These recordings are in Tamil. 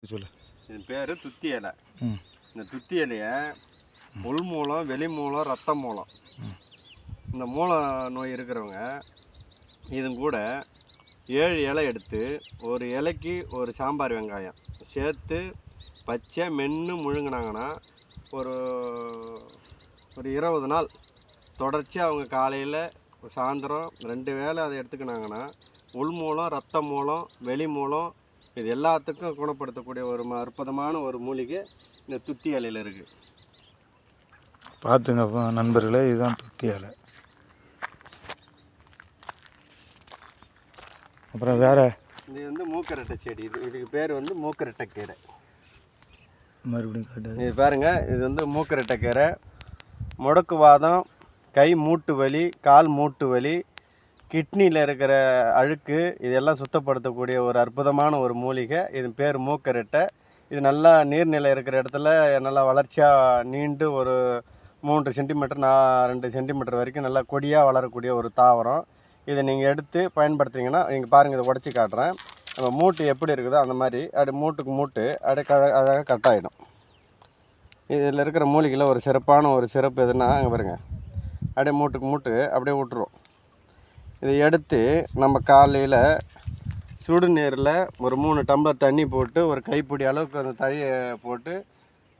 சொல்லு. இது பேர் துத்தி இலை. இந்த துத்தி இலையை உள் மூலம், வெளி மூலம், ரத்த மூலம், இந்த மூல நோய் இருக்கிறவங்க இது கூட 7 இலை எடுத்து ஒரு இலைக்கு ஒரு சாம்பார் வெங்காயம் சேர்த்து பச்சை மென்று முழுங்கினாங்கன்னா ஒரு 20 நாள் தொடர்ச்சி அவங்க காலையில் சாயந்தரம் 2 வேளை அதை எடுத்துக்கினாங்கன்னா உள் மூலம், ரத்த மூலம், வெளி மூலம் இது எல்லாத்துக்கும் குணப்படுத்தக்கூடிய ஒரு அற்புதமான ஒரு மூலிகை இந்த துத்தி இலையில் இருக்குது. பார்த்துங்க நண்பர்களே, இதுதான் துத்தி இலை. அப்புறம் வேறு இது வந்து மூக்கரட்டை செடி. இதுக்கு பேர் வந்து மூக்கரட்டை கீரை. மறுபடியும் காட்டு. இது பாருங்கள், இது வந்து மூக்கரட்டை கீரை. முடக்குவாதம், கை மூட்டு வலி, கால் மூட்டு வலி, கிட்னியில் இருக்கிற அழுக்கு இதெல்லாம் சுத்தப்படுத்தக்கூடிய ஒரு அற்புதமான ஒரு மூலிகை. இது பேர் மூக்கரட்டை. இது நல்லா நீர்நிலை இருக்கிற இடத்துல நல்லா வளர்ச்சியாக நீண்டு ஒரு 3 சென்டிமீட்டர் 2 சென்டிமீட்டர் வரைக்கும் நல்லா கொடியாக வளரக்கூடிய ஒரு தாவரம். இதை நீங்கள் எடுத்து பயன்படுத்துறீங்கன்னா, நீங்கள் பாருங்கள், இதை உடச்சி காட்டுறேன். நம்ம மூட்டு எப்படி இருக்குதோ அந்த மாதிரி அப்படி மூட்டுக்கு மூட்டு அப்படியே அழகாக கட் ஆகிடும். இதில் இருக்கிற மூலிகையில் ஒரு சிறப்பான ஒரு சிறப்பு எதுனா, அங்கே பாருங்கள், அப்படியே மூட்டுக்கு மூட்டு அப்படியே விட்டுரும். இதை எடுத்து நம்ம காலையில் சுடுநீரில் ஒரு 3 டம்ளர் தண்ணி போட்டு ஒரு கைப்பிடி அளவுக்கு அந்த தழையை போட்டு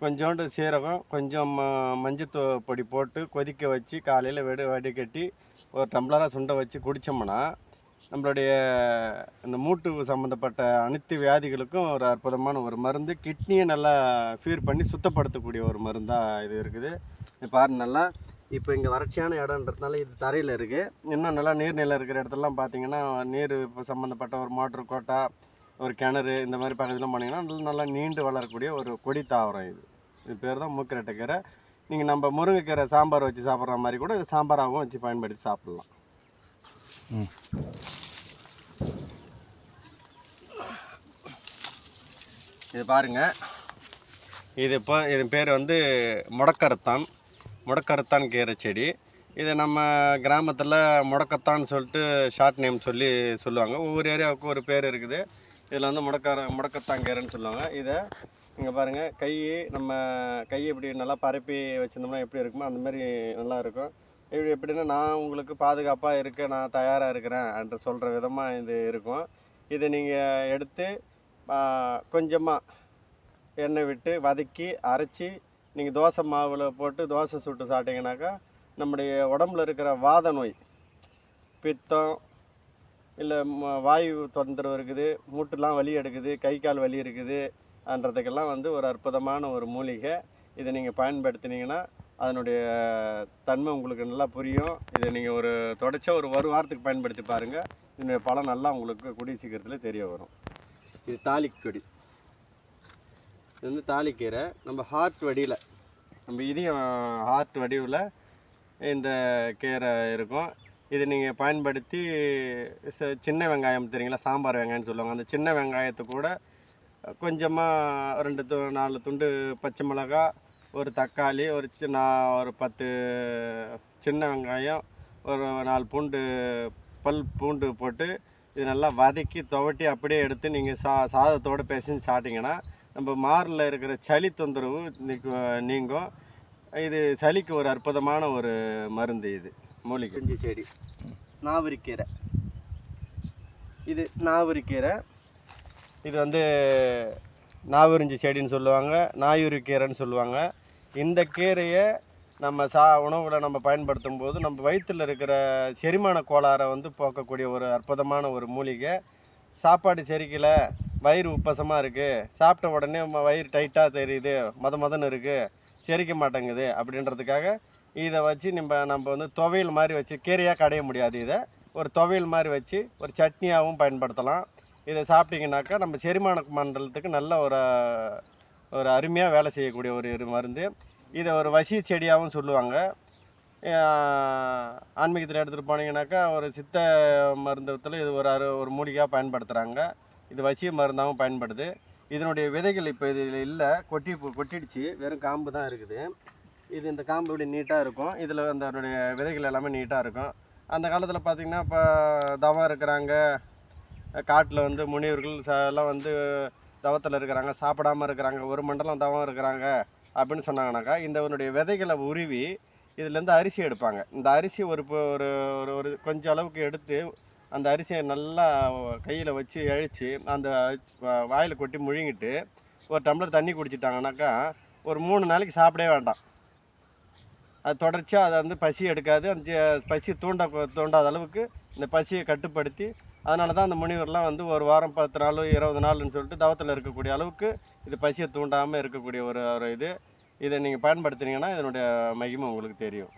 கொஞ்சோண்டு சீரகம், கொஞ்சம் மஞ்சள் பொடி போட்டு கொதிக்க வச்சு காலையில் வடிகட்டி ஒரு டம்ளராக சுண்டை வச்சு குடித்தோம்னா நம்மளுடைய இந்த மூட்டு சம்மந்தப்பட்ட அனைத்து வியாதிகளுக்கும் ஒரு அற்புதமான ஒரு மருந்து. கிட்னியை நல்லா ஃபியூர் பண்ணி சுத்தப்படுத்தக்கூடிய ஒரு மருந்தாக இது இருக்குது. இது பாருங்கள், நல்லா இப்போ இங்கே வறட்சியான இடம்ன்றதுனால இது தரையில் இருக்குது. இன்னும் நல்லா நீர்நிலை இருக்கிற இடத்துலலாம் பார்த்திங்கன்னா நீர் இப்போ சம்மந்தப்பட்ட ஒரு மோட்ரு கோட்டா, ஒரு கிணறு, இந்த மாதிரி பக்கத்துலாம் போனீங்கன்னா நல்லா நீண்டு வளரக்கூடிய ஒரு கொடி தாவரம் இது. இது பேர் தான் மூக்கரட்டை கீரை. நீங்கள் நம்ம முருங்கைக்கீரை சாம்பார் வச்சு சாப்பிட்ற மாதிரி கூட இது சாம்பாராகவும் வச்சு பயன்படுத்தி சாப்பிட்லாம். இது பாருங்கள், இது பேர் வந்து முடக்கரத்தான் கீரை செடி. இதை நம்ம கிராமத்தில் முடக்கத்தான்னு சொல்லிட்டு ஷார்ட் நேம் சொல்லுவாங்க. ஒவ்வொரு ஏரியாவுக்கும் ஒரு பேர் இருக்குது. இதில் வந்து முடக்கத்தான் கீரைன்னு சொல்லுவாங்க. இதை இங்கே பாருங்கள், நம்ம கையை இப்படி நல்லா பரப்பி வச்சுருந்தோம்னா எப்படி இருக்குமோ அந்த மாதிரி நல்லா இருக்கும். எப்படின்னா, நான் உங்களுக்கு பாதுகாப்பாக இருக்க நான் தயாராக இருக்கிறேன் என்று சொல்கிற விதமாக இது இருக்கும். இதை நீங்கள் எடுத்து கொஞ்சமாக எண்ணெய் விட்டு வதக்கி அரைச்சி நீங்கள் தோசை மாவில் போட்டு தோசை சுட்டு சாப்பிட்டீங்கன்னாக்கா நம்முடைய உடம்புல இருக்கிற வாத நோய், பித்தம், இல்லை வாயு தொந்தரவு இருக்குது, மூட்டுலாம் வலி எடுக்குது, கை கால் வலி இருக்குது என்றதுக்கெல்லாம் வந்து ஒரு அற்புதமான ஒரு மூலிகை. இதை நீங்கள் பயன்படுத்தினீங்கன்னா அதனுடைய தன்மை உங்களுக்கு நல்லா புரியும். இதை நீங்கள் தொடர்ச்சியாக ஒரு வாரத்துக்கு பயன்படுத்தி பாருங்கள். இதனுடைய பலன் நல்லா உங்களுக்கு கூடிய சீக்கிரத்தில் தெரிய வரும். இது தாலிக்கொடி. இது வந்து தாலிக்கீரை. நம்ம ஹார்ட் வடிவில், நம்ம இதயம் ஹார்ட் வடிவில் இந்த கீரை இருக்கும். இதை நீங்கள் பயன்படுத்தி சின்ன வெங்காயம் தெரியுங்களா, சாம்பார் வெங்காயம்னு சொல்லுவாங்க. அந்த சின்ன வெங்காயத்தை கூட கொஞ்சமாக 4 துண்டு பச்சை மிளகா, ஒரு தக்காளி, ஒரு 10 சின்ன வெங்காயம், ஒரு 4 பல் பூண்டு போட்டு இது நல்லா வதக்கி துவட்டி அப்படியே எடுத்து நீங்கள் சாதத்தோடு பிசைஞ்சு சாப்பிட்டிங்கன்னா நம்ம மாரில் இருக்கிற சளி தொந்தரவு நீங்கும். இது சளிக்கு ஒரு அற்புதமான ஒரு மருந்து. இது மூலிகை செடி. நாவரிக்கீரை. இது நாவரிக்கீரை. இது வந்து நாவரிஞ்சி செடின்னு சொல்லுவாங்க, நாயுரிக்கீரைன்னு சொல்லுவாங்க. இந்த கீரையை நம்ம உணவில் நம்ம பயன்படுத்தும் போது நம்ம வயிற்றில் இருக்கிற செரிமான கோளாறை வந்து போக்கக்கூடிய ஒரு அற்புதமான ஒரு மூலிகை. சாப்பாடு செரிக்கலை, வயிறு உப்பசமாக இருக்குது, சாப்பிட்ட உடனே வயிறு டைட்டாக தெரியுது, மதன்னு இருக்குது, செரிக்க மாட்டேங்குது அப்படின்றதுக்காக இதை வச்சு நம்ம வந்து துவையல் மாதிரி வச்சு, கீரையாக கடைய முடியாது, இதை ஒரு துவையல் மாதிரி வச்சு ஒரு சட்னியாகவும் பயன்படுத்தலாம். இதை சாப்பிட்டிங்கனாக்கா நம்ம செரிமான மண்டலத்துக்கு நல்ல ஒரு அருமையாக வேலை செய்யக்கூடிய ஒரு மருந்து. இதை ஒரு வசி செடியாகவும் சொல்லுவாங்க. ஆன்மீகத்தில் எடுத்துகிட்டு போனீங்கன்னாக்கா ஒரு சித்த மருத்துவத்தில் இது ஒரு மூலிகையாக பயன்படுத்துகிறாங்க. இது வசிய மருந்தாகவும் பயன்படுது. இதனுடைய விதைகள் இப்போ இதில் இல்லை, கொட்டிடுச்சு, வெறும் காம்பு தான் இருக்குது. இது இந்த காம்பு இப்படி நீட்டாக இருக்கும். இதில் அதனுடைய விதைகள் எல்லாமே நீட்டாக இருக்கும். அந்த காலத்தில் பார்த்திங்கன்னா இப்போ தவம் இருக்கிறாங்க, காட்டில் வந்து முனிவர்கள் எல்லாம் வந்து தவத்தில் இருக்கிறாங்க, சாப்பிடாமல் இருக்கிறாங்க, ஒரு மண்டலம் தவம் இருக்கிறாங்க அப்படின்னு சொன்னாங்கனாக்கா இதனுடைய விதைகளை உருவி இதுலேருந்து அரிசி எடுப்பாங்க. இந்த அரிசி ஒரு ஒரு ஒரு ஒரு கொஞ்சம் அளவுக்கு எடுத்து அந்த அரிசியை நல்லா கையில் வச்சு அழித்து அந்த வாயில் கொட்டி முழுங்கிட்டு ஒரு டம்ளர் தண்ணி குடிச்சிட்டாங்கனாக்கா ஒரு 3 நாளைக்கு சாப்பிடவே வேண்டாம். அது தொடர்ச்சியாக அதை வந்து பசி எடுக்காது. அந்த பசி தூண்டாத அளவுக்கு இந்த பசியை கட்டுப்படுத்தி, அதனால தான் அந்த முனிவர்லாம் வந்து ஒரு வாரம் 10 நாள் 20 நாள்னு சொல்லிட்டு தவத்தில் இருக்கக்கூடிய அளவுக்கு இது பசியை தூண்டாமல் இருக்கக்கூடிய ஒரு ஒரு இது. இதை நீங்கள் பயன்படுத்துனீங்கன்னா இதனுடைய மகிமை உங்களுக்கு தெரியும்.